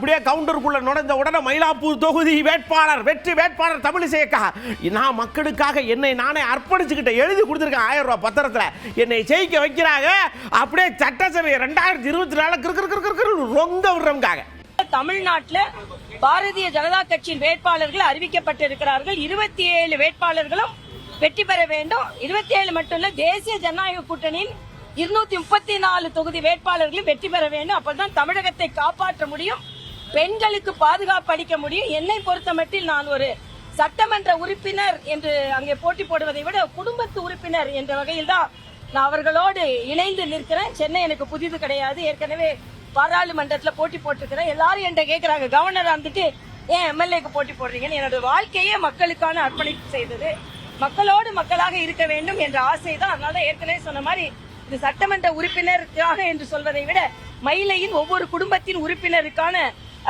அப்படியே கவுண்டருக்குள்ள நுழைஞ்ச உடனே மயிலாப்பூர் தொகுதி வேட்பாளர் வெற்றி வேட்பாளர் தமிழிசைக்கா நான் மக்களுக்காக என்னை நானே அர்ப்பணிச்சுக்கிட்ட எழுதி கொடுத்துருக்கேன் 1000 ரூபாய் பத்திரத்தில் என்னை ஜெயிக்க வைக்கிறாங்க. அப்படியே சட்டசபை 2024 ரொங்க விடுறவங்க. தமிழ்நாட்டில் பாரதிய ஜனதா கட்சியின் வேட்பாளர்கள் அறிவிக்கப்பட்டிருக்கிறார்கள். 27 வேட்பாளர்களும் வெற்றி பெற வேண்டும். 27 மட்டும் இல்ல, தேசிய ஜனநாயக கூட்டணியின் 234 தொகுதி வேட்பாளர்களும் வெற்றி பெற வேண்டும். அப்பதான் தமிழகத்தை காப்பாற்ற முடியும், பெண்களுக்கு பாதுகாப்பு அளிக்க முடியும். என்னை பொறுத்தமட்டில் நான் ஒரு சட்டமன்ற உறுப்பினர் என்று அங்கே போட்டி போடுவதை விட குடும்பத்து உறுப்பினர் என்ற வகையில் தான் நான் அவர்களோடு இணைந்து நிற்கிறேன். சென்னை எனக்கு புதிது கிடையாது, ஏற்கனவே பாராளுமன்றத்தில் போட்டி போட்டிருக்கிறேன். எல்லாரும் என்கிட்ட கேட்கிறாங்க, கவர்னரா இருந்துட்டு ஏன் எம்எல்ஏக்கு போட்டி போடுறீங்கன்னு. என்னோட வாழ்க்கையே மக்களுக்கான அர்ப்பணிப்பு செய்தது, மக்களோடு மக்களாக இருக்க வேண்டும் என்ற ஆசை தான். அதனால ஏற்கனவே சொன்ன மாதிரி இது சட்டமன்ற உறுப்பினருக்காக என்று சொல்வதை விட மயிலையின் ஒவ்வொரு குடும்பத்தின் உறுப்பினருக்கான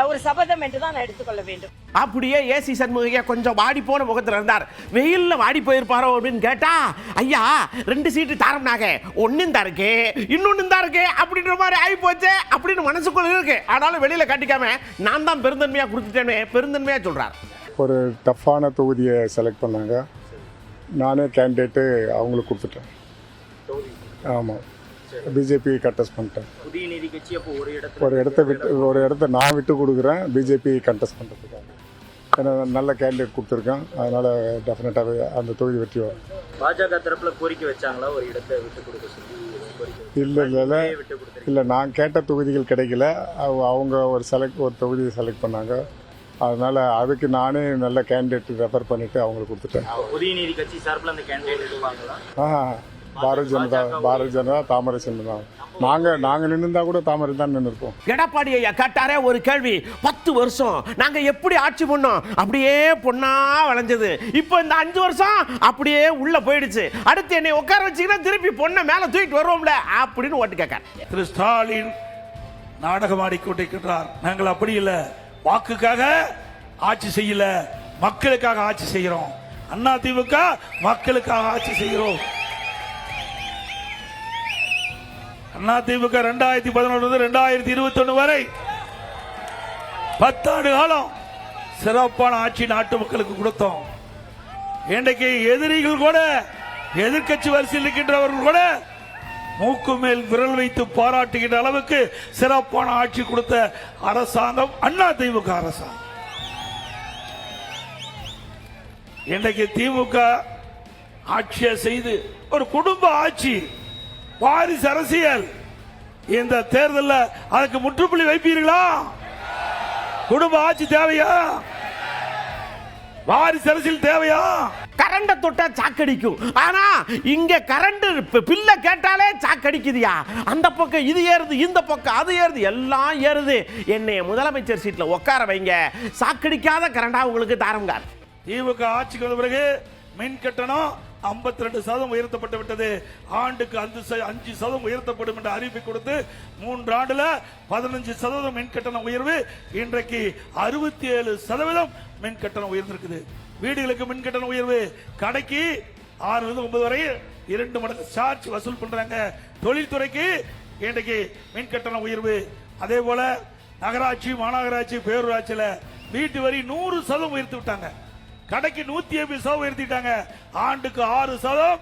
ஒரு சபதம் என்றுதான் நான் எடுத்துக்கொள்ள வேண்டும். அப்படியே ஏசி சண்முகையா கொஞ்சம் வாடி போன முகத்தில் இருந்தார். வெயில்ல வாடி போயிருப்பாரோ அப்படின்னு கேட்டா, ஐயா 2 சீட்டு தாரம்னாங்க, ஒன்னும் தான் இருக்கு இன்னொன்னு தான் இருக்கு அப்படின்ற மாதிரி ஆகி போச்சு அப்படின்னு மனசுக்குள்ள இருக்கு. ஆனாலும் வெளியில காட்டிக்காம நான் தான் பெருந்தன்மையா கொடுத்துட்டேன்னு பெருந்தன்மையா சொல்றார். ஒரு டஃப்பான தொகுதியை செலக்ட் பண்ணாங்க, நானே கேண்டிடேட்டு அவங்களுக்கு கொடுத்துட்டேன். ஆமாம், பிஜேபி கண்டெஸ்ட் பண்ணிட்டேன். புதிய நீதி கட்சி அப்போ ஒரு இடத்த நான் விட்டு கொடுக்குறேன் பிஜேபி கண்டெஸ்ட் பண்ணுறதுக்காக. ஏன்னா நல்ல கேண்டிடேட் கொடுத்துருக்கேன், அதனால் டெஃபினட்டாகவே அந்த தொகுதி வெற்றி வரும். பாஜக தரப்பில் கோரிக்கை வச்சாங்களா ஒரு இடத்தை விட்டு கொடுக்க சொல்லி? இல்லை நான் கேட்ட தொகுதிகள் கிடைக்கல, அவங்க ஒரு தொகுதியை செலக்ட் பண்ணாங்க. அதனால் அதுக்கு நானே நல்ல கேண்டிடேட் ரெஃபர் பண்ணிவிட்டு அவங்களுக்கு கொடுத்துட்டேன். புதிய நீதி கட்சி சார்பில் அந்த கேண்டிடேட் இருப்பாங்களா? பாரதிய ஜனதா தாமரை சின்னம் தான். நாங்கள் நின்றுந்தா கூட தாமரை தான் நின்றுருப்போம். எடப்பாடி ஐயா கேட்டாரே ஒரு கேள்வி, 10 வருஷம் நாங்க எப்படி ஆட்சி பண்ணோம், அப்படியே பொண்ணா வளைஞ்சது. இப்போ இந்த 5 வருஷம் அப்படியே உள்ள போயிடுச்சு, அடுத்து என்னை உட்கார வச்சீங்கன்னா திருப்பி பொண்ணை மேல தூக்கிட்டு வருவோம்ல அப்படின்னு ஓட்டு கேட்க. திரு ஸ்டாலின் நாடகம் ஆடிக்கொண்டிருக்கிறார். நாங்கள் அப்படி இல்லை, வாக்குக்காக ஆட்சி செய்யல, மக்களுக்காக ஆட்சி செய்கிறோம். அதிமுக மக்களுக்காக ஆட்சி செய்கிறோம். அதிமுக 2011 2021 வரை 10 ஆண்டு காலம் சிறப்பான ஆட்சி நாட்டு மக்களுக்கு கொடுத்தோம். இன்றைக்கு எதிரிகள் கூட, எதிர்கட்சி வரிசையில் இருக்கின்றவர்கள் கூட மூக்கு மேல் விரல் வைத்து பாராட்டுகின்ற அளவுக்கு சிறப்பான ஆட்சி கொடுத்த அரசாங்கம் அதிமுக அரசாங்கம். இன்றைக்கு திமுக ஆட்சியை செய்து ஒரு குடும்ப ஆட்சி, வாரிசு அரசியல். இந்த தேர்தலில் அதுக்கு முற்றுப்புள்ளி வைப்பீர்களா? குடும்ப ஆட்சி தேவையா? வாரிசு அரசியல் தேவையா? கரண்ட தொட்டா சாக்கடிக்கும், ஆனா இங்க கரண்ட் பில்ல கேட்டாலே சாக்கடிக்குதியா. அந்த பக்கம் இது ஏறுது, இந்த பக்கம் அது ஏறுது, எல்லாம் ஏறுது. என்னைய முதலமைச்சர் சீட்ல உட்கார வைங்க, சாக்கடிக்காத கரண்டா உங்களுக்கு தாரங்க. திமுக ஆட்சிக்கு வந்த பிறகு மின் கட்டணம் 52% உயர்த்தப்பட்டு விட்டது. ஆண்டுக்கு 5% உயர்த்தப்படும் என்ற அறிவிப்பை கொடுத்து 3 ஆண்டுல 15% மின் கட்டண உயர்வு. இன்றைக்கு 67% மின் கட்டணம் உயர்ந்திருக்குது. வீடுகளுக்கு மின் கட்டண உயர்வு, கடைக்கு 6 முதல் 9 வரை 2 மடங்கு சார்ஜ் வசூல் பண்றாங்க. தொழில்துறைக்கு இன்றைக்கு மின் கட்டண உயர்வு. அதே போல நகராட்சி, மாநகராட்சி, பேரூராட்சியில வீட்டு வரி 100% உயர்த்தி விட்டாங்க. கடைக்கு 150% உயர்த்திட்டாங்க. ஆண்டுக்கு 6%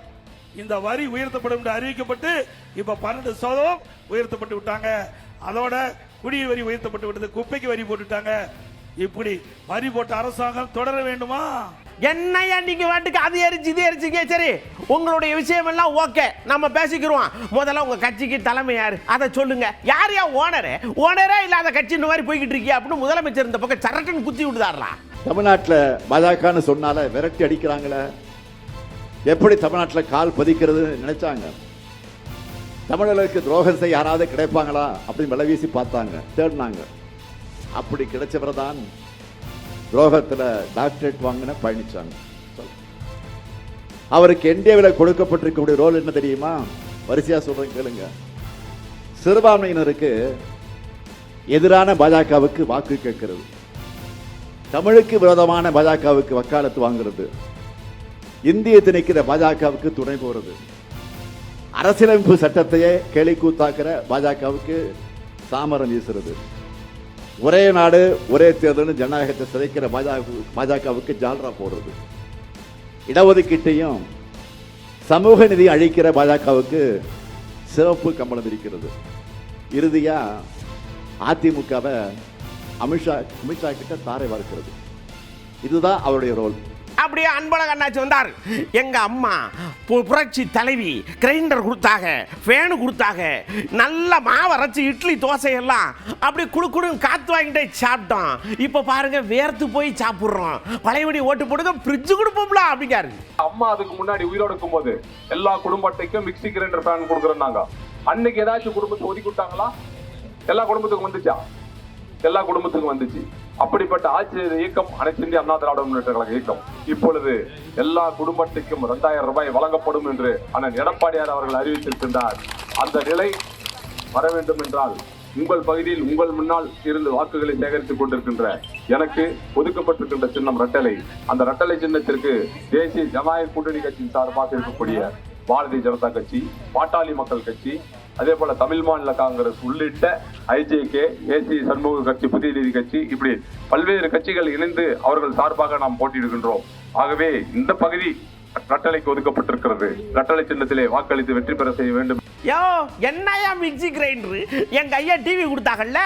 இந்த வரி உயர்த்தப்படும் என்று அறிவிக்கப்பட்டு இப்ப 12% உயர்த்தப்பட்டு விட்டாங்க. அதோட குடிநீர் வரி உயர்த்தப்பட்டு விட்டது, குப்பைக்கு வரி போட்டுட்டாங்க. இப்படி வரி போட்ட அரசாங்கம் தொடர வேண்டுமா? என்னையா நீங்க வாட்டுக்கு அது எரிச்சு இது எரிச்சுங்க. சரி, உங்களுடைய விஷயம் எல்லாம் ஓகே, நம்ம பேசிக்கிறோம். முதல்ல உங்க கட்சிக்கு தலைமை யாரு அதை சொல்லுங்க. யார் ஓனரே இல்லாத கட்சி இந்த மாதிரி போய்கிட்டு இருக்கியா அப்படின்னு முதலமைச்சர் இந்த பக்கம் சரட்டுன்னு குத்தி விட்டுதாரா. தமிழ்நாட்டில் பாஜகன்னு சொன்னால விரட்டி அடிக்கிறாங்களே, எப்படி தமிழ்நாட்டில் கால் பதிக்கிறது நினைச்சாங்க. தமிழர்களுக்கு துரோகம் செய்ய யாராவது கிடைப்பாங்களா அப்படின்னு விலை வீசி பார்த்தாங்க, தேடினாங்க. அப்படி கிடைச்சவர் தான் துரோகத்தில் டாக்டரேட் வாங்கின பழனிசாமி. அவருக்கு இந்தியாவில் கொடுக்கப்பட்டிருக்கக்கூடிய ரோல் என்ன தெரியுமா? வரிசையா சொல்றேன் கேளுங்க. சிறுபான்மையினருக்கு எதிரான பாஜகவுக்கு வாக்கு கேட்கிறது, தமிழுக்கு விரோதமான பாஜகவுக்கு வக்காலத்து வாங்குறது, இந்திய திணிக்கிற பாஜகவுக்கு துணை போறது, அரசியலமைப்பு சட்டத்தையே கேலி கூத்தாக்குற பாஜகவுக்கு சாமரம் வீசுறது, ஒரே நாடு ஒரே தேர்தல் ஜனநாயகத்தை சிதைக்கிற பாஜகவுக்கு ஜால்ரா போடுறது, இடஒதுக்கீட்டையும் சமூக நிதி அழிக்கிற பாஜகவுக்கு சிவப்பு கம்பளம் இருக்கிறது. இறுதியா அதிமுகவை அமித்ஷா கிட்ட தாரை வார்க்கிறது. இதுதான் அவருடைய ரோல். அப்படியே அன்பழகன் அண்ணாச்சி வந்தார். எங்க அம்மா புரட்சி தலைவி கிரைண்டர் கொடுத்தாங்க, ஃபேனு கொடுத்தாங்க, நல்ல மாவு அரைச்சி இட்லி தோசை எல்லாம் அப்படி குடுக்குடுன்னு காத்து வாங்கிட்டே சாப்பிட்டோம். இப்போ பாருங்க வேர்த்து போய் சாப்பிட்றோம். பழையபடி ஓட்டு போடுங்க, ஃப்ரிட்ஜ் கொடுப்போம்ல அப்படிங்காரு. அம்மா அதுக்கு முன்னாடி உயிரோடு இருக்கும் போது எல்லா குடும்பத்தையும் மிக்சி கிரைண்டர் ஃபேன் கொடுக்குறாங்க. அன்னைக்கு ஏதாச்சும் குடும்பத்தை ஒதுக்கி விட்டாங்களா? எல்லா குடும்பத்துக்கும் வந்துச்சா? எல்லா குடும்பத்துக்கும் வந்துச்சு. அப்படிப்பட்ட ஆட்சியர் இயக்கம் அனைத்து இந்திய அண்ணா திராவிட முன்னேற்ற கழக இயக்கம். இப்பொழுது எல்லா குடும்பத்துக்கும் 2000 ரூபாய் வழங்கப்படும் என்று அண்ணன் எடப்பாடியார் அவர்கள் அறிவித்திருக்கின்றார். அந்த நிலை வர வேண்டும் என்றால் உங்கள் பகுதியில் உங்கள் முன்னால் இருந்து வாக்குகளை சேகரித்துக் கொண்டிருக்கின்ற எனக்கு ஒதுக்கப்பட்டிருக்கின்ற சின்னம் ரெட்டலை. அந்த ரெட்டலை சின்னத்திற்கு தேசிய ஜனநாயக கூட்டணி கட்சியின் சார்பாக இருக்கக்கூடிய பாரதிய ஜனதா கட்சி, பாட்டாளி மக்கள் கட்சி, அதே போல தமிழ் மாநில காங்கிரஸ் உள்ளிட்ட ஐஜேகே, ஏசி சண்முக கட்சி, புதிய நீதி கட்சி, இப்படி பல்வேறு கட்சிகள் இணைந்து அவர்கள் சார்பாக நாம் போட்டியிடுகின்றோம். ஆகவே இந்த பகுதி ரெட்டலைக்கு ஒதுக்கப்பட்டிருக்கிறது. ரெட்டலை சின்னத்திலே வாக்களித்து வெற்றி பெற செய்ய வேண்டும். யோ என்னையா மிக்சி கிரைண்டர் எங்க ஐயா டிவி கொடுத்தாங்கல்ல,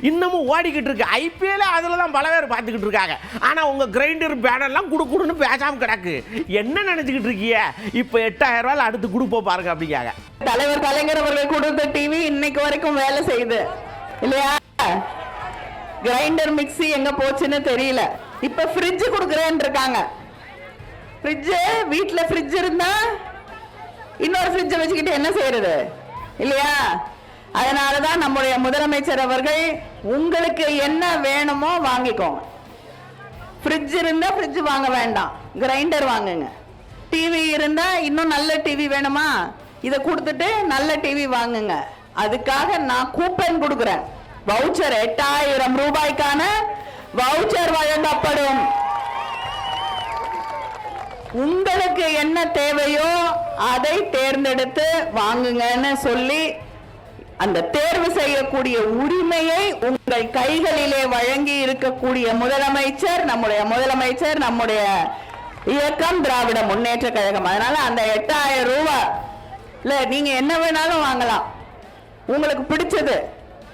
இன்னமும் ஓடிக்கிட்டு இருக்கு. ஐபிஎல் அதுல தான் பல பேர் பார்த்துக்கிட்டு இருக்காங்க. ஆனா உங்க கிரைண்டர் பேனர்லாம் குடுக்குடுன்னு பேசாம கிடக்கு. என்ன நினைச்சுக்கிட்டு இருக்கீங்க? இப்போ 8000 ரூபாய் அடுத்து கொடுப்போம் பாருங்க அப்படிங்காங்க. தலைவர் கலைஞர் அவர்கள் கொடுத்த டிவி இன்னைக்கு வரைக்கும் வேலை செய்யுது இல்லையா? கிரைண்டர் மிக்ஸி எங்க போச்சுன்னு தெரியல. இப்ப ஃப்ரிட்ஜ் கொடுக்குறேன்னு இருக்காங்க. ஃப்ரிட்ஜ் வீட்டுல ஃப்ரிட்ஜ் இருந்தா இன்னொரு ஃப்ரிட்ஜ் வச்சுக்கிட்டு என்ன செய்யறது இல்லையா? அதனாலதான் நம்முடைய முதலமைச்சர் அவர்கள் உங்களுக்கு என்ன வேணுமோ வாங்கிக்கோங்க. ஃப்ரிட்ஜ் இருந்தா ஃப்ரிட்ஜ் வாங்க வேண்டாம், கிரைண்டர் வாங்குங்க. டிவி இருந்தா இன்னும் நல்ல டிவி வேணுமா, இதை கொடுத்துட்டு நல்ல டிவி வாங்குங்க. அதுக்காக நான் கூப்பன் கொடுக்கிறேன். வவுச்சர் 8000 ரூபாய்க்கான வவுச்சர் வழங்கப்படும். உங்களுக்கு என்ன தேவையோ அதை தேர்ந்தெடுத்து வாங்குங்கன்னு சொல்லி அந்த தேர்வு செய்யக்கூடிய உரிமையை உங்கள் கைகளிலே வழங்கி இருக்கக்கூடிய முதலமைச்சர், நம்முடைய இயக்கம் திராவிட முன்னேற்ற கழகம். அதனால அந்த 8000 ரூபாய் நீங்க என்ன வேணாலும் வாங்கலாம். உங்களுக்கு பிடிச்சது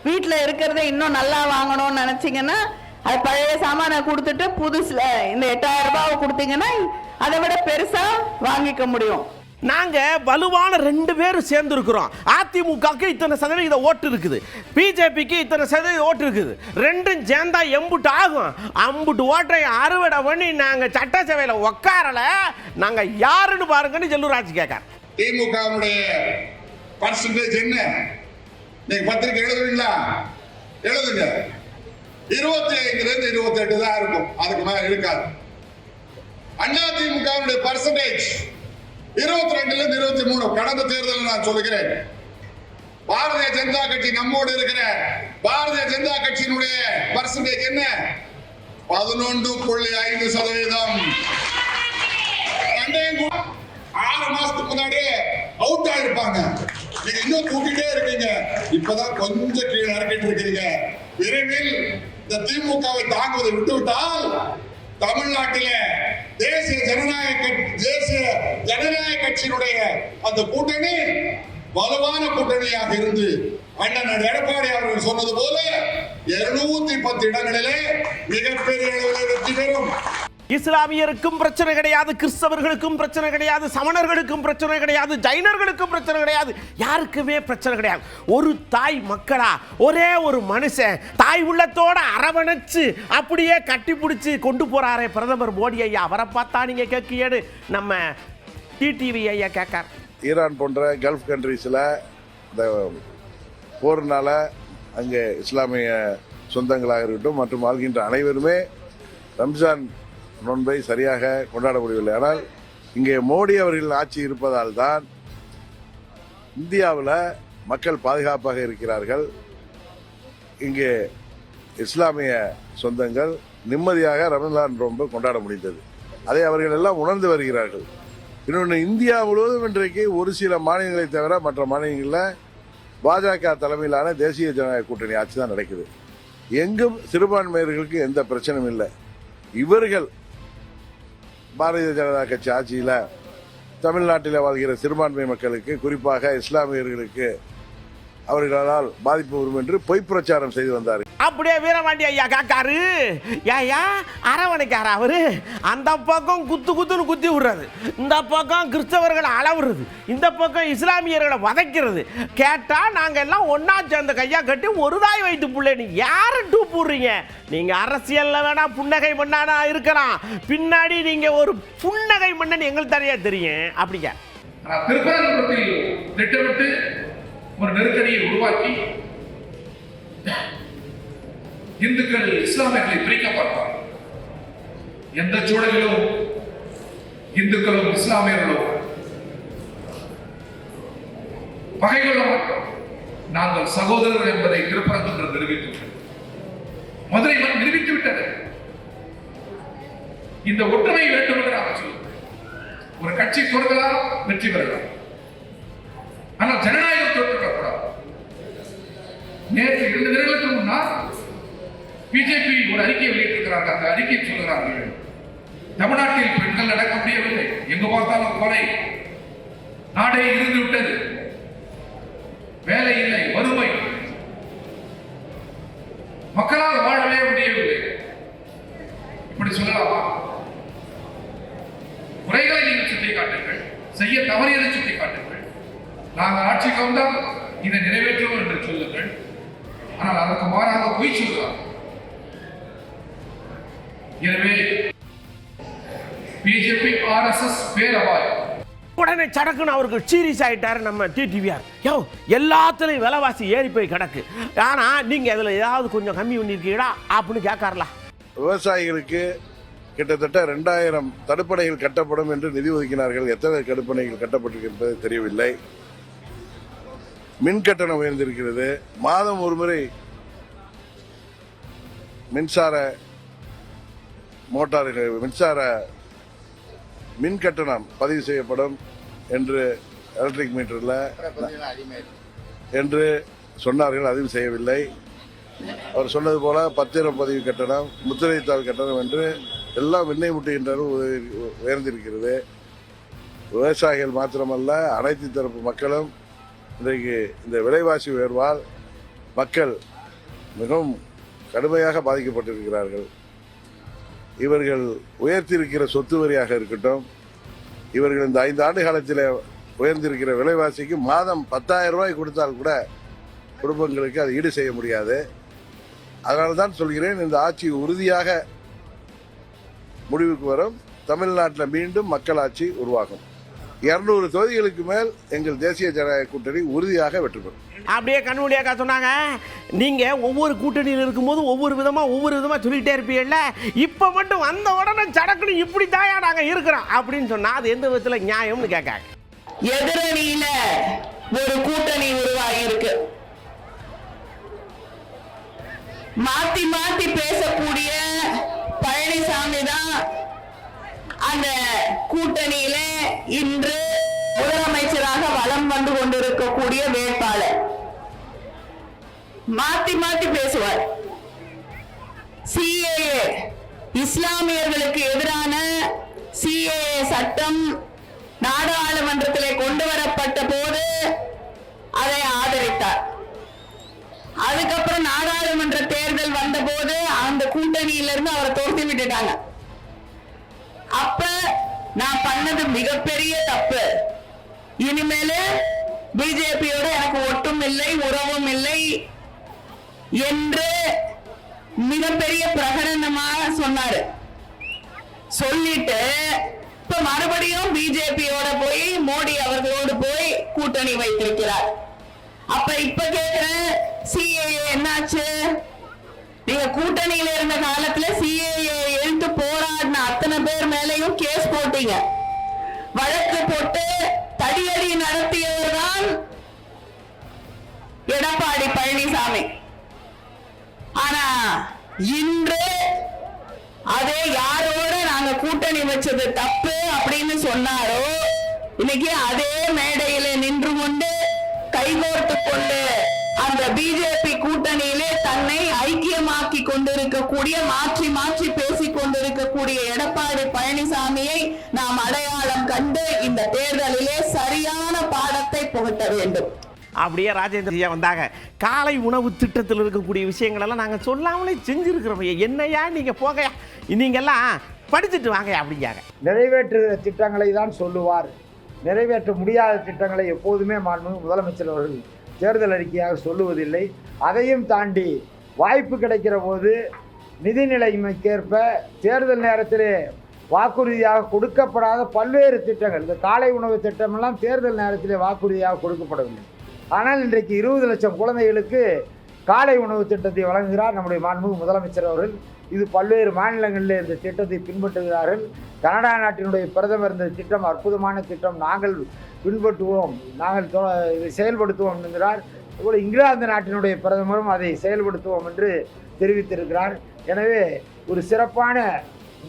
வீட்டுல இருக்கிறத இன்னும் நல்லா வாங்கணும்னு நினைச்சீங்கன்னா அது பழைய சாமான கொடுத்துட்டு புதுசுல இந்த 8000 ரூபாவை கொடுத்தீங்கன்னா அதை விட பெருசா வாங்கிக்க முடியும். நாங்க வலுவான 2 பேரும் சேர்ந்து இருக்கிறோம். அதிமுகக்கு இத்தனை சதவீத ஓட்டு இருக்குது, பிஜேபிக்கு இத்தனை சதவீத ஓட்டு இருக்குது. ரெண்டும் சேர்ந்தா எம்புட்டு ஆகும். அம்புட்டு ஓட்டை அறுவடை பண்ணி நாங்க சட்டசபையில உட்காரல. நாங்க யாருன்னு பாருங்கன்னு செல்லூராட்சி கேட்க. திமுகவுடைய பர்சன்டேஜ் என்ன? நீங்க பத்திரிக்கை எழுதுவீங்களா? எழுதுங்க. 25 28 தான் இருக்கும், அதுக்கு மேல இருக்காது. அண்ணா திமுகவுடைய பர்சன்டேஜ் 22 23. கடந்த தேர்தலில் நான் சொல்லுகிறேன், பாரதிய ஜனதா கட்சி நம்மோடு இருக்கிற பாரதிய ஜனதா கட்சியினுடைய பர்சன்டேஜ் என்ன? 11.5%. 6 மாசத்துக்கு முன்னாடியே அவுட் ஆயிருப்பாங்க. நீங்க இன்னும் கூட்டிட்டே இருக்கீங்க. இப்பதான் கொஞ்சம் கீழே இறக்கிட்டு இருக்கீங்க. விரைவில் இந்த திமுகவை தாங்குவதை விட்டுவிட்டால் தமிழ்நாட்டிலே தேசிய ஜனநாயக கட்சியினுடைய அந்த கூட்டணி வலுவான கூட்டணியாக இருந்து அண்ணன் எடப்பாடி அவர்கள் சொன்னது போல 210 இடங்களிலே மிகப்பெரிய அளவில் வெற்றி பெறும். இஸ்லாமியருக்கும் பிரச்சனை கிடையாது, கிறிஸ்தவர்களுக்கும் பிரச்சனை கிடையாது, சமணர்களுக்கும் பிரச்சனை கிடையாது, ஜைனர்களுக்கும் பிரச்சனை கிடையாது, யாருக்குமே பிரச்சனை கிடையாது. ஒரு தாய் மக்களா ஒரே ஒரு மனுஷன் தாய் உள்ளத்தோட அரவணைச்சு அப்படியே கட்டி பிடிச்சி கொண்டு போறாரே பிரதமர் மோடி ஐயா. அவரை பார்த்தா நீங்க கேட்கியேன்னு நம்ம டிடிவி ஐயா கேட்கார். ஈரான் போன்ற கல்ஃப் கண்ட்ரீஸில் இந்த போர்னால அங்கே இஸ்லாமிய சொந்தங்களாக இருக்கட்டும் மற்றும் வாழ்கின்ற அனைவருமே ரம்ஜான் நோன்பை சரியாக கொண்டாட முடியவில்லை. ஆனால் இங்கே மோடி அவர்கள் ஆட்சி இருப்பதால் தான் இந்தியாவில் மக்கள் பாதுகாப்பாக இருக்கிறார்கள். இங்கே இஸ்லாமிய சொந்தங்கள் நிம்மதியாக ரமலான் நோன்பை கொண்டாட முடிந்தது. அதை அவர்கள் எல்லாம் உணர்ந்து வருகிறார்கள். இன்னொன்று, இந்தியா முழுவதும் இன்றைக்கு ஒரு சில மாநிலங்களை தவிர மற்ற மாநிலங்களில் பாஜக தலைமையிலான தேசிய ஜனநாயக கூட்டணி ஆட்சி தான் நடக்குது. எங்கும் சிறுபான்மையர்களுக்கு எந்த பிரச்சனையும் இல்லை. இவர்கள் பாரதிய ஜனதா கட்சி ஆட்சியில் தமிழ்நாட்டில் வாழ்கிற சிறுபான்மை மக்களுக்கு, குறிப்பாக இஸ்லாமியர்களுக்கு அவர்களால் பாதிப்பு வரும் என்று பொய் பிரச்சாரம் செய்து வந்தார். அப்படியே வீரபாண்டி ஐயா காக்காரு, ஏயா அரவணைக்காரா அவரு? அந்த பக்கம் குத்து குத்துன்னு குத்தி விடுறது, இந்த பக்கம் கிறிஸ்தவர்களை அளவுறது, இந்த பக்கம் இஸ்லாமியர்களை வதைக்கிறது. கேட்டா நாங்க எல்லாம் ஒன்னா சேர்ந்த கையா கட்டி ஒரு தாய் வைத்து பிள்ளைன்னு யாரு டூ போடுறீங்க? நீங்க அரசியல்ல வேணா புன்னகை மண்ணானா இருக்கலாம், பின்னாடி நீங்க ஒரு புன்னகை மன்னன் எங்களுக்கு தனியா தெரியும். அப்படிங்க திருப்பரங்குன்றத்தில் திட்டமிட்டு ஒரு நெருக்கடியை உருவாக்கி இந்துக்கள் இஸ்லாமியர்களை பிரிக்க பார்ப்பார். எந்த சூழலிலும் இந்துக்களும் இஸ்லாமியர்களும் பகை கொள்ள மாட்டோம். நாங்கள் சகோதரர் என்பதை திருப்பரங்குன்றம் நிரூபித்துள்ளது. மதுரை மண் நிரூபித்து விட்டது. இந்த ஒற்றுமை வேண்டும் என்று நாம் சொல்லுவோம். ஒரு கட்சி தோற்கலாம், வெற்றி பெறலாம், ஆனால் ஜனநாயகம் தோற்றுவிடக்கூடாது. நேற்று 2 தினங்களுக்கு முன்னால் பிஜேபி ஒரு அறிக்கை வெளியிட்டிருக்கிறார்கள். அந்த அறிக்கை சொல்கிறார்கள், தமிழ்நாட்டில் பெண்கள் நடக்க முடியவில்லை, எங்கு பார்த்தாலும் கொலை, நாடே இருந்து விட்டது, வேலை இல்லை, வறுமை, மக்களால் வாழவே முடியவில்லை. இப்படி சொல்லலாமா? குறைகளை நீங்கள் சுட்டி காட்டுங்கள், செய்ய தவறியதை சுட்டி காட்டுங்கள். நாங்கள் ஆட்சிக்கு வந்தால் இதை நிறைவேற்றுவோம் என்று சொல்லுங்கள். ஆனால் அதற்கு மாறாக பொய் சொல்கிறார். எனவே பிஜேபி ஆர்எஸ்எஸ் பேரபாயம். உடனே சடக்குன்னு அவருக்கு சீரியஸ் ஆயிட்டாரு நம்ம டிடிவிஆர். யோ எல்லாத்துலயும் விலைவாசி ஏறி போய் கிடக்கு, ஆனா நீங்க அதுல ஏதாவது கொஞ்சம் கம்மி பண்ணிருக்கீங்களா அப்படின்னு கேட்காரலாம். விவசாயிகளுக்கு கிட்டத்தட்ட 2000 தடுப்பணைகள் கட்டப்படும் என்று நிதி ஒதுக்கினார்கள். எத்தனை தடுப்பணைகள் கட்டப்பட்டிருக்கிறது தெரியவில்லை. மின் கட்டணம் உயர்ந்திருக்கிறது. மாதம் ஒரு முறை மின்சார மோட்டார்கள், மின்சார மின் கட்டணம் பதிவு செய்யப்படும் என்று எலக்ட்ரிக் மீட்டரில் என்று சொன்னார்கள். அதுவும் செய்யவில்லை. அவர் சொன்னது போல பத்திரம் பதிவு கட்டணம், முத்திரைத்தாள் கட்டணம் என்று எல்லாம் விண்ணை முட்டுகின்றனர் உயர்ந்திருக்கிறது. விவசாயிகள் மாத்திரமல்ல, அனைத்து தரப்பு மக்களும் இன்றைக்கு இந்த விலைவாசி உயர்வால் மக்கள் மிகவும் கடுமையாக பாதிக்கப்பட்டிருக்கிறார்கள். இவர்கள் உயர்த்தியிருக்கிற சொத்து வரியாக இருக்கட்டும், இவர்கள் இந்த 5 ஆண்டு காலத்தில் உயர்ந்திருக்கிற விலைவாசிக்கு மாதம் 10,000 ரூபாய் கொடுத்தால் கூட குடும்பங்களுக்கு அதை ஈடு செய்ய முடியாது. அதனால தான் சொல்கிறேன், இந்த ஆட்சி உறுதியாக முடிவுக்கு வரும். தமிழ்நாட்டில் மீண்டும் மக்களாட்சி உருவாகும். 200 தொகுதிகளுக்கு மேல் எங்கள் தேசிய ஜனநாயக கூட்டணி உறுதியாக வெற்றி பெறும். அப்படியே கண்மூடியாக்கா சொன்னாங்க, நீங்க ஒவ்வொரு கூட்டணியில் இருக்கும்போது ஒவ்வொரு விதமா சொல்லிட்டே இருப்பீங்கல்ல, இப்ப மட்டும் வந்த உடனே சடக்குன்னு இப்படி தாயா நாங்க இருக்கிறோம் அப்படின்னு சொன்னா அது எந்த விதத்துல நியாயம்னு கேட்காங்க. எதிரணியில ஒரு கூட்டணி உருவாகி இருக்கு. மாத்தி மாத்தி பேசக்கூடிய பழனிசாமி தான் அந்த கூட்டணியில இன்று முதலமைச்சராக வலம் வந்து கொண்டிருக்கக்கூடிய வேட்பாளர். மாத்தி மாத்தி பேசுவார். சிஏஏ, இஸ்லாமியர்களுக்கு எதிரான சிஏஏ சட்டம் நாடாளுமன்றத்திலே கொண்டு வரப்பட்ட போது அதை ஆதரித்தார். அதுக்கப்புறம் நாடாளுமன்ற தேர்தல் வந்த போது அந்த கூட்டணியிலிருந்து அவரை துரத்தி விட்டுட்டாங்க. அப்ப நான் பண்ணது மிகப்பெரிய தப்பு, இனிமேல பிஜேபியோட எனக்கு ஒட்டும் இல்லை, உறவும் இல்லை என்று மிகப்பெரிய பிரகடனமாக சொன்னாரு. சொல்லிட்டு இப்ப மறுபடியும் பிஜேபியோட போய் மோடி அவர்களோடு போய் கூட்டணி வைத்திருக்கிறார். அப்ப இப்ப கேக்குறேன், சிஏஏ என்னாச்சு? நீங்க கூட்டணியில இருந்த காலத்துல சிஏஏ எழுத்து போராடின அத்தனை பேர் மேலையும் கேஸ் போட்டீங்க, வழக்கு போட்டு தடியடி நடத்தியவர் தான் எடப்பாடி பழனிசாமி. ஆனா இன்று அதே யாரோட நாங்க கூட்டணி வச்சது தப்பு அப்படின்னு சொன்னாரோ, இன்னைக்கு அதே மேடையில நின்று கொண்டு கைகோர்த்து கொண்டு அந்த பிஜேபி கூட்டணியிலே தன்னை ஐக்கியமாக்கி கொண்டிருக்கக்கூடிய, மாற்றி மாற்றி பேசிக் கொண்டிருக்கக்கூடிய எடப்பாடி பழனிசாமியை நாம் அடையாளம் கண்டு இந்த தேர்தலிலே சரியான பாடத்தை புகட்ட வேண்டும். அப்படியே ராஜேந்திர ஐயா வந்தாங்க. காலை உணவு திட்டத்தில் இருக்கக்கூடிய விஷயங்கள் எல்லாம் நாங்கள் சொல்லாமலே செஞ்சிருக்கிறோம். என்னையா நீங்க போகையா, நீங்கெல்லாம் படிச்சுட்டு வாங்க அப்படிங்காங்க. நிறைவேற்றுகிற திட்டங்களை தான் சொல்லுவார். நிறைவேற்ற முடியாத திட்டங்களை எப்போதுமே மாண்புமிகு முதலமைச்சர் அவர்கள் தேர்தல் அறிக்கையாக சொல்லுவதில்லை. அதையும் தாண்டி வாய்ப்பு கிடைக்கிற போது நிதி நிலைமைக்கேற்ப தேர்தல் நேரத்திலே வாக்குறுதியாக கொடுக்கப்படாத பல்வேறு திட்டங்கள், இந்த காலை உணவு திட்டமெல்லாம் தேர்தல் நேரத்திலே வாக்குறுதியாக கொடுக்கப்படவில்லை. ஆனால் இன்றைக்கு 20 லட்சம் குழந்தைகளுக்கு காலை உணவு திட்டத்தை வழங்குகிறார் நம்முடைய மாண்புமிகு முதலமைச்சர் அவர்கள். இது பல்வேறு மாநிலங்களில் இந்த திட்டத்தை பின்பற்றுகிறார்கள். கனடா நாட்டினுடைய பிரதமர் இந்த திட்டம் அற்புதமான திட்டம், நாங்கள் பின்பற்றுவோம், நாங்கள் இதை செயல்படுத்துவோம் என்கிறார். அதுபோல் இங்கிலாந்து நாட்டினுடைய பிரதமரும் அதை செயல்படுத்துவோம் என்று தெரிவித்திருக்கிறார். எனவே ஒரு சிறப்பான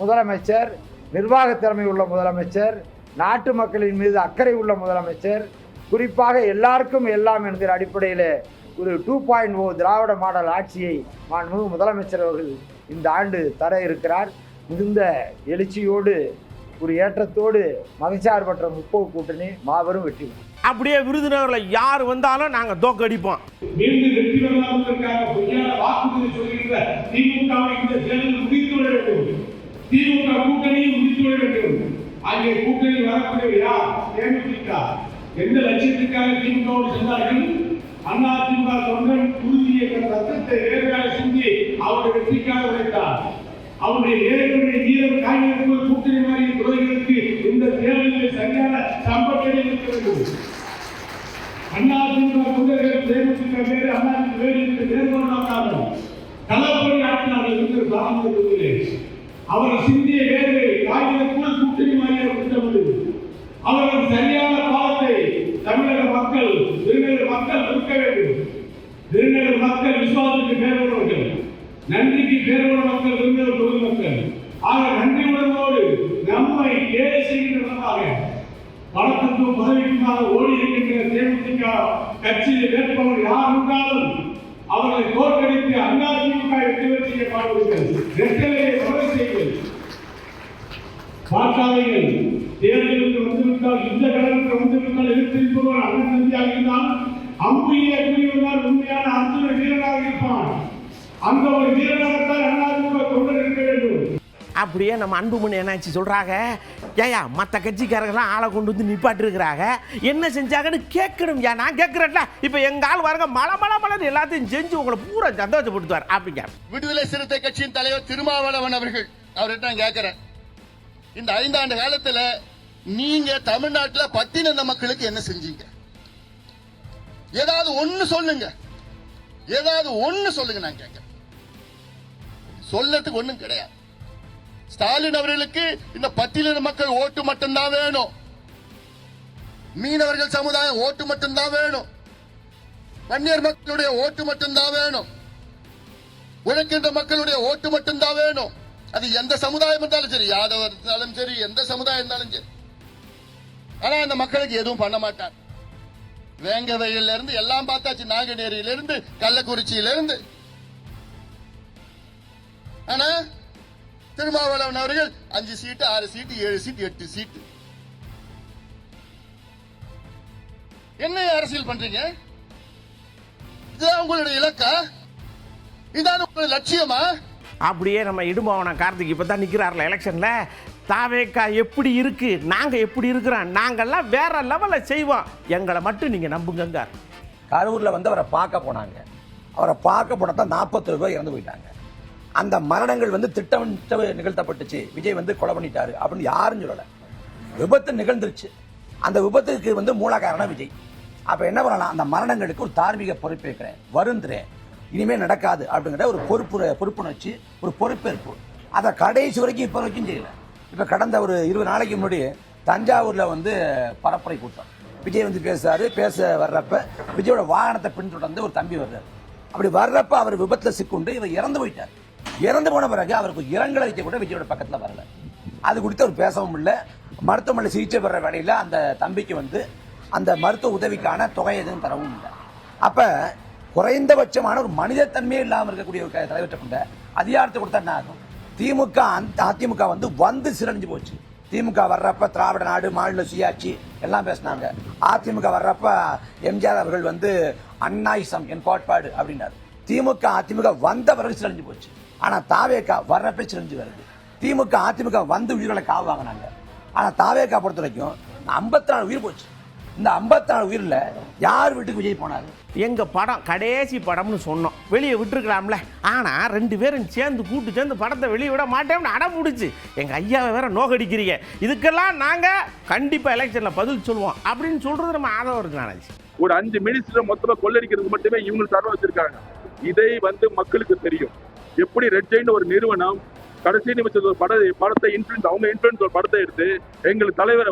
முதலமைச்சர், நிர்வாக திறமை உள்ள முதலமைச்சர், நாட்டு மக்களின் மீது அக்கறை உள்ள முதலமைச்சர், குறிப்பாக எல்லாருக்கும் எல்லாம் என்கிற அடிப்படையில் ஒரு 2.0 திராவிட மாடல் ஆட்சியை மாண்புமிகு முதலமைச்சர் அவர்கள் இந்த ஆண்டு தர இருக்கிறார். மிகுந்த எழுச்சியோடு ஒரு ஏற்றத்தோடு மதச்சார்பற்ற முற்போக்கு கூட்டணி மாபெரும் வெற்றி. அப்படியே விருதுநகரில் யார் வந்தாலும் நாங்கள் தோக்கடிப்போம். மீண்டும் வெற்றி பெறலாம் பொய்யான வாக்குறுதி சொல்கின்ற திமுகவை இந்த தேர்தலில் முடித்து விட வேண்டும். திமுக கூட்டணியை முடித்து விட வேண்டும். அங்கே கூட்டணி வரக்கூடிய யார்? தேமுதிக. எந்த லட்சியத்திற்காக திமுகவோடு சென்றார்கள்? அதிமுக தொண்டன் உறுதியை ரத்தத்தை வேர்வையாக சிந்தி அவருடைய வெற்றிக்காக உழைத்தார். அவருடைய நேரடியுடைய வீரம் காய்கறி கூட்டணி மாதிரி துறைகளுக்கு இந்த தேர்தலில் சரியான சம்பளத்தை இருக்க வேண்டும். அதிமுக தொண்டர்கள் தேமுதிக வேறு, அதிமுக வேறு என்று வேறுபாடு களப்பணி ஆற்றினார்கள் என்று பாரம்பரிய அவர் சிந்திய வேர்வை காய்கறி கூட்டணி மாதிரியாக திட்டமிட்டு அவர்கள் சரியான பாதத்தை தமிழக மக்கள், விருதுநகர் மக்கள் கொடுக்க வேண்டும். விருதுநகர் மக்கள் விசுவாசத்துக்கு பேருள்ளவர்கள், நன்றிக்கு பேருள்ள மக்கள், விருதுநகர் தொகுதி மக்கள். ஆக நன்றி உணர்வோடு நம்மை கேலி செய்கின்ற விதமாக பணத்துக்கும் பதவிக்குமாக ஓடி இருக்கின்ற தேமுதிக கட்சியில் வேட்பாளர் யார் இருந்தாலும் அவர்களை தோற்கடித்து அதிமுக வெற்றி பெற செய்ய பாடுவீர்கள். ரெட்டலையை கொலை செய்யுங்கள். வாக்காளர்கள் தேர்தலுக்கு வந்துவிட்டால், இந்த கடலுக்கு வந்துவிட்டால் எதிர்த்திருப்பவர் அண்ணன் தம்பியாக இருந்தால் அம்புயிலே கூறியவர்கள் உண்மையான அர்ஜுன வீரராக இருப்பான். அந்த ஒரு வீரராகத்தான் அதிமுக தொண்டர் இருக்க வேண்டும். அப்படியே நம்ம அன்புமணி என்னாச்சு சொல்றாங்க, ஏயா மற்ற கட்சிக்காரங்களாம் ஆளை கொண்டு வந்து நிப்பாட்டு இருக்கிறாங்க, என்ன செஞ்சாங்கன்னு கேட்கணும். யா நான் கேட்கறேன்ல, இப்ப எங்க ஆள் வரங்க மலை எல்லாத்தையும் செஞ்சு உங்களை பூரா சந்தோஷப்படுத்துவார் அப்படிங்க. விடுதலை சிறுத்தை கட்சியின் தலைவர் திருமாவளவன் அவர்கள், அவர்கிட்ட நான் கேட்கிறேன், இந்த 5 ஆண்டு காலத்துல நீங்க தமிழ்நாட்டில் பட்டின மக்களுக்கு என்ன செஞ்சீங்க? ஏதாவது ஒண்ணு சொல்லுங்க, ஏதாவது ஒண்ணு சொல்லுங்க. நான் கேட்கிறேன், சொல்லத்துக்கு ஒண்ணும் கிடையாது. ஸ்டாலின் அவர்களுக்கு இந்த பட்டியலின மக்கள் ஓட்டு மட்டும்தான் வேணும், மீனவர்கள் சமுதாயம் ஓட்டு மட்டும்தான் வேணும், வன்னியர் மக்களுடைய ஓட்டு மட்டும்தான் வேணும், உழைக்கின்ற மக்களுடைய ஓட்டு மட்டும்தான் வேணும். அது எந்த சமுதாயம் இருந்தாலும் சரி, யாதவர் இருந்தாலும் சரி, எந்த சமுதாயம் இருந்தாலும் சரி. ஆனா அந்த மக்களுக்கு எதுவும் பண்ண மாட்டார். வேங்கவையில இருந்து எல்லாம் பார்த்தாச்சு, நாங்குநேரியில இருந்து கள்ளக்குறிச்சியில இருந்து. ஆனா திருமாவளவன் அவர்கள் 5 சீட்டு, 6 சீட்டு, 7 சீட்டு, 8 சீட்டு. என்ன அரசியல் பண்றீங்க? இதுதான் உங்களுடைய இலக்கா? இதான் உங்களுடைய லட்சியமா? அப்படியே நம்ம இடும்பவன கார்த்திக் இப்போ தான் நிற்கிறார்ல எலெக்ஷனில், தாவேக்கா எப்படி இருக்கு, நாங்கள் எப்படி இருக்கிறோம், நாங்கள்லாம் வேற லெவலில் செய்வோம், எங்களை மட்டும் நீங்கள் நம்புங்க. கரூரில் வந்து அவரை பார்க்க போனாங்க. அவரை பார்க்க போனால் தான் 40 பேர் இறந்து போயிட்டாங்க. அந்த மரணங்கள் வந்து திட்டமிட்டு நிகழ்த்தப்பட்டுச்சு, விஜய் வந்து கொலை பண்ணிட்டாரு அப்படின்னு யாரும் சொல்லலை. விபத்து நிகழ்ந்துருச்சு, அந்த விபத்துக்கு வந்து மூல காரணம் விஜய். அப்போ என்ன பண்ணலாம், அந்த மரணங்களுக்கு ஒரு தார்மீக பொறுப்பேற்கிறேன், வருந்துறேன், இனிமேல் நடக்காது அப்படிங்கிற ஒரு பொறுப்புணர்ச்சி, ஒரு பொறுப்பேற்பு. அதை கடைசி வரைக்கும் இப்போ வரைக்கும் செய்யலை. இப்போ கடந்த ஒரு 20 நாளைக்கு முன்னாடி தஞ்சாவூரில் வந்து பரப்புரை கூட்டம், விஜய் வந்து பேச வர்றப்ப விஜயோட வாகனத்தை பின்தொடர்ந்து ஒரு தம்பி வர்றாரு. அப்படி வர்றப்ப அவர் விபத்தில் சிக்குண்டு இவர் இறந்து போயிட்டார். இறந்து போன பிறகு அவருக்கு இரங்கல் அறிக்கை கூட விஜயோட பக்கத்தில் வரல. அது குறித்து அவர் பேசவும் இல்லை. மருத்துவமனையில் சிகிச்சை பெற வேலையில் அந்த தம்பிக்கு வந்து அந்த மருத்துவ உதவிக்கான தொகை எதுவும் தரவும் இல்லை. அப்போ குறைந்தபட்சமான ஒரு மனிதத்தன்மையே இல்லாமல் இருக்கக்கூடிய ஒரு தலைவர்கிட்ட கொண்ட அதிகாரத்தை கொடுத்தா என்ன ஆகும்? திமுக அதிமுக வந்து சிறஞ்சு போச்சு. திமுக வர்றப்ப திராவிட நாடு, மாநில சுயாட்சி எல்லாம் பேசினாங்க. அதிமுக வர்றப்ப எம்ஜிஆர் அவர்கள் அண்ணாயிசம் என் கோட்பாடு அப்படின்னாரு. திமுக அதிமுக வந்த பிறகு சிறஞ்சு போச்சு. ஆனா தாவேகா வர்றப்ப சிறஞ்சு வருது. திமுக அதிமுக வந்து உயிர்களை காவு வாங்கினாங்க. ஆனா தாவேகா பொறுத்த வரைக்கும் 54 உயிர் போச்சு. இந்த 54 உயிரில் யார் வீட்டுக்கு விஜய் போனாரு? எங்க படம் கடைசி படம்னு சொன்னோம், வெளியே விட்டுருக்கலாம்ல. ஆனா 2 பேரும் கூட்டு சேர்ந்து படத்தை வெளியே விட மாட்டேன்னு அடம் முடிச்சு எங்க ஐயாவை வேற நோக்கடிக்கிறீங்க. இதுக்கெல்லாம் நாங்க கண்டிப்பா எலெக்ஷன்ல பதில் சொல்லுவோம் அப்படின்னு சொல்றது நம்ம ஆதரவு இருக்கு. நினைச்சு ஒரு 5 மினிஸ்டர் மொத்தமா கொள்ளடிக்கிறது மட்டுமே இவங்க சர்வ வச்சிருக்காங்க. இதை மக்களுக்கு தெரியும். எப்படி ரெட் ஜெயின் ஒரு நிறுவனம் கடைசி நிமிஷம் ஒரு படத்தை அவங்க இன்ஃபுளுன்ஸ் ஒரு படத்தை எடுத்து எங்களுக்கு தலைவரை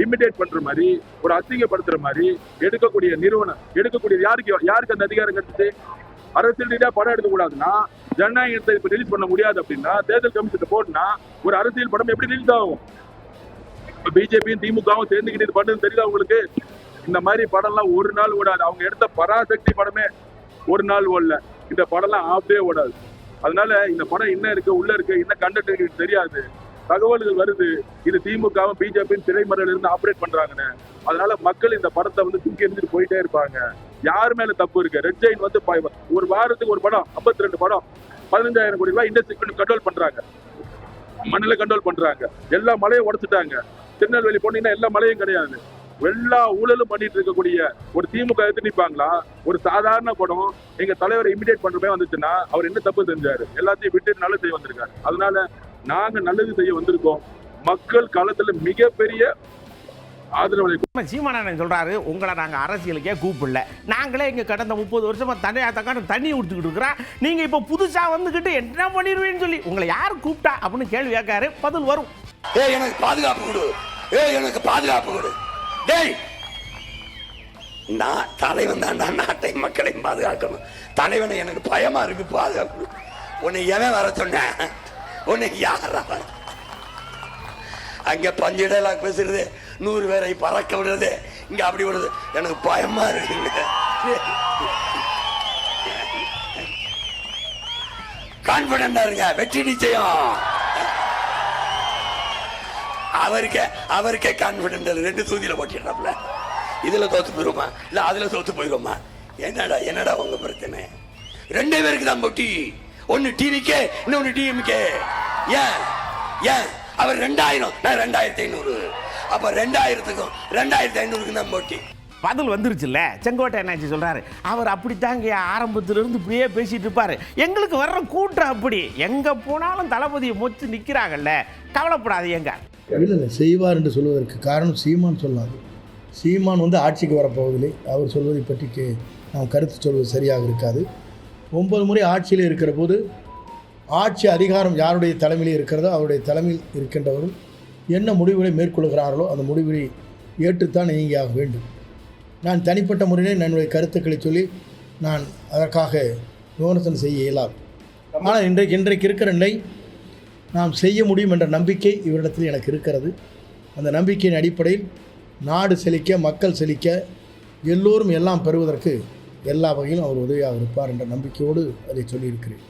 இமிடேட் பண்ற மாதிரி, ஒரு அசிங்கப்படுத்துற மாதிரி எடுக்கக்கூடிய நிறுவனம், எடுக்கக்கூடிய யாருக்கு அந்த அதிகாரம் கிடைச்சிச்சு? அரசியல் ரீதியா படம் எடுக்க கூடாதுன்னா, ஜனநாயகத்தை இப்ப ரிலீஸ் பண்ண முடியாது அப்படின்னா தேர்தல் கமிஷன் போட்டுனா ஒரு அரசியல் படம் எப்படி ரிலீஸ் ஆகும்? பிஜேபியும் திமுகவும் சேர்ந்துக்கிட்டு இது பண்ணுறது தெரியுதா உங்களுக்கு? இந்த மாதிரி படம்லாம் ஒரு நாள் ஓடாது. அவங்க எடுத்த பராசக்தி படமே ஒரு நாள் ஓடல. இந்த படம்லாம் ஆஃபே ஓடாது. அதனால இந்த படம் என்ன இருக்கு, உள்ள இருக்கு, என்ன கண்டென்ட் இருக்கு தெரியாது. தகவல்கள் வருது இது திமுகவும் பிஜேபியும் திரைமறையில இருந்து ஆப்ரேட் பண்றாங்கன்னு. அதனால மக்கள் இந்த படத்தை தூக்கி எறிஞ்சிட்டு போயிட்டே இருப்பாங்க. யார் மேல தப்பு இருக்கு? ரெட் ஜெயின் ஒரு வாரத்துக்கு ஒரு படம், 52 படம், 15,000 கோடி ரூபாய் இண்டஸ்ட்ரி கண்ட்ரோல் பண்றாங்க, மண்ணில கண்ட்ரோல் பண்றாங்க. எல்லா மலையும் உடைச்சிட்டாங்க. திருநெல்வேலி போனீங்கன்னா எல்லா மலையும் கிடையாது. எல்லா ஊழலும் பண்ணிட்டு இருக்கக்கூடிய ஒரு திமுக எடுத்து நிற்பாங்களா? ஒரு சாதாரண படம் எங்க தலைவரை இமிடேட் பண்ற மாதிரி வந்துச்சுன்னா அவர் என்ன தப்பு செஞ்சாரு? எல்லாத்தையும் விட்டு நல்லது செய்ய வந்திருக்காரு. அதனால நாங்க நல்லது செய்ய வந்திருக்கோம். மக்கள் காலத்துல மிகப்பெரிய ஆதரவு. சீமானன் சொல்றாரு, உங்களை நாங்க அரசியலுக்கே கூப்பிடல, நாங்களே இங்க கடந்த 30 வருஷமா தண்ணி ஊற்றிக்கிட்டு இருக்கிறோம், நீங்க இப்ப புதுசா வந்துகிட்டு என்ன பண்ணிடுவீன்னு சொல்லி உங்களை யாரு கூப்பிட்டா அப்படின்னு கேள்வி கேட்காரு. பதில் வரும். எனக்கு பாதுகாப்பு கொடு, எனக்கு பாதுகாப்பு கொடு. டேய், நான் தலைவன் தான், நாட்டை மக்களையும் பாதுகாக்கணும். தலைவனை எனக்கு பயமா இருக்கு, பாதுகாப்பு. உன்னை எவன் வர சொன்ன? உன்னை யாரா? அங்க பஞ்சிடலாம் பேசுறது, 100 பேரை பறக்க விடுறது, இங்க அப்படி விடுறது, எனக்கு பயமா இருக்கு. கான்பிடண்டா இருங்க, வெற்றி நிச்சயம். அவருக்கே கான்பிடன்ட் 2 தூதியில போட்டிடுறாப்ல. இதுல தோத்து போயிருமா இல்ல அதுல தோத்து போயிருமா? என்னடா உங்க பிரச்சனை? 2 பேருக்கு தான் போட்டி. ஒன்னு டிவிக்கே, இன்னொன்னு டிஎம்கே. ஏன் அவர் 2000, நான் 2500. அப்ப 2000க்கும் 2500க்கும் தான் போட்டி. பதில் வந்துருச்சுல்ல. செங்கோட்டை என்னாச்சு சொல்றாரு, அவர் அப்படித்தாங்க ஆரம்பத்திலிருந்து இப்படியே பேசிட்டு இருப்பாரு. எங்களுக்கு வர்ற கூட்டம் அப்படி, எங்க போனாலும் தளபதியை மொச்சு நிக்கிறாங்கல்ல, கவலைப்படாதீங்க. இல்லை செய்வார் என்று சொல்வதற்கு காரணம் சீமான் சொல்லாது. சீமான் ஆட்சிக்கு வரப்போவதில்லை. அவர் சொல்வதை பற்றி நாம் கருத்து சொல்வது சரியாக இருக்காது. 9 முறை ஆட்சியில் இருக்கிற போது ஆட்சி அதிகாரம் யாருடைய தலைமையில் இருக்கிறதோ அவருடைய தலைமையில் இருக்கின்றவர்கள் என்ன முடிவுகளை மேற்கொள்கிறார்களோ அந்த முடிவுகளை ஏற்றுத்தான் இயங்கியாக வேண்டும். நான் தனிப்பட்ட முறையில் என்னுடைய கருத்துக்களை சொல்லி நான் அதற்காக விமர்சனம் செய்ய இயலாது. ஆனால் இன்றைக்கு இருக்கிற நிலை நாம் செய்ய முடியும் என்ற நம்பிக்கை இவரிடத்தில் எனக்கு இருக்கிறது. அந்த நம்பிக்கையின் அடிப்படையில் நாடு செழிக்க, மக்கள் செழிக்க, எல்லோரும் எல்லாம் பெறுவதற்கு எல்லா வகையிலும் அவர் உதவியாக இருப்பார் என்ற நம்பிக்கையோடு அதை சொல்லியிருக்கிறேன்.